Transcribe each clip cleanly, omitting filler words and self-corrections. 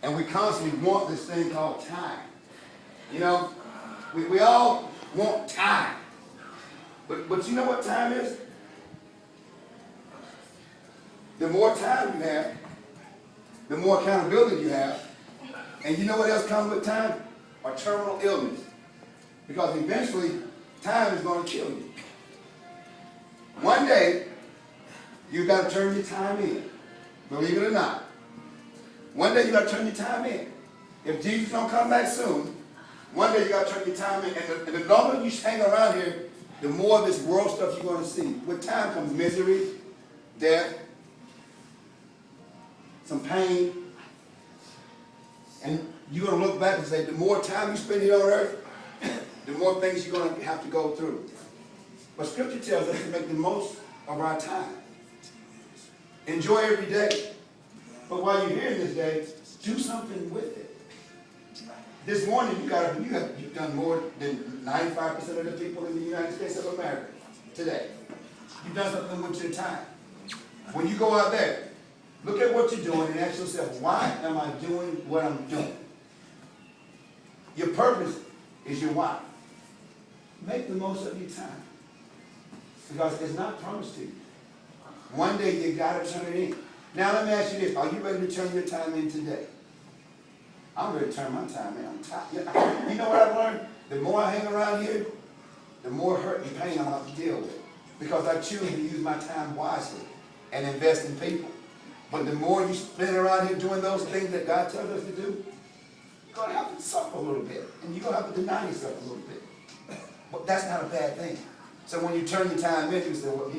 And we constantly want this thing called time. You know, we all want time. But you know what time is? The more time you have, the more accountability you have. And you know what else comes with time? A terminal illness. Because eventually, time is going to kill you. One day, you've got to turn your time in. Believe it or not. One day you got to turn your time in. If Jesus don't come back soon, one day you got to turn your time in. And the longer you hang around here, the more of this world stuff you're going to see. With time comes misery, death, some pain. And you're going to look back and say, the more time you spend here on earth, the more things you're going to have to go through. But Scripture tells us to make the most of our time. Enjoy every day. But while you're here this day, do something with it. This morning, you've done more than 95% of the people in the United States of America today. You've done something with your time. When you go out there, look at what you're doing and ask yourself, why am I doing what I'm doing? Your purpose is your why. Make the most of your time. Because it's not promised to you. One day you got to turn it in. Now let me ask you this. Are you ready to turn your time in today? I'm ready to turn my time in. I'm tired. You know what I've learned? The more I hang around here, the more hurt and pain I'm going to have to deal with. Because I choose to use my time wisely and invest in people. But the more you spend around here doing those things that God tells us to do, you're going to have to suffer a little bit. And you're going to have to deny yourself a little bit. But that's not a bad thing. So when you turn your time in, he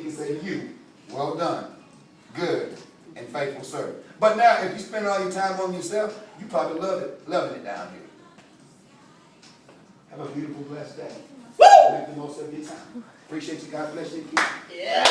can say to you, well done, good, and faithful servant. But now, if you spend all your time on yourself, you probably loving it down here. Have a beautiful, blessed day. Woo! Make the most of your time. Appreciate you. God bless you. Yeah.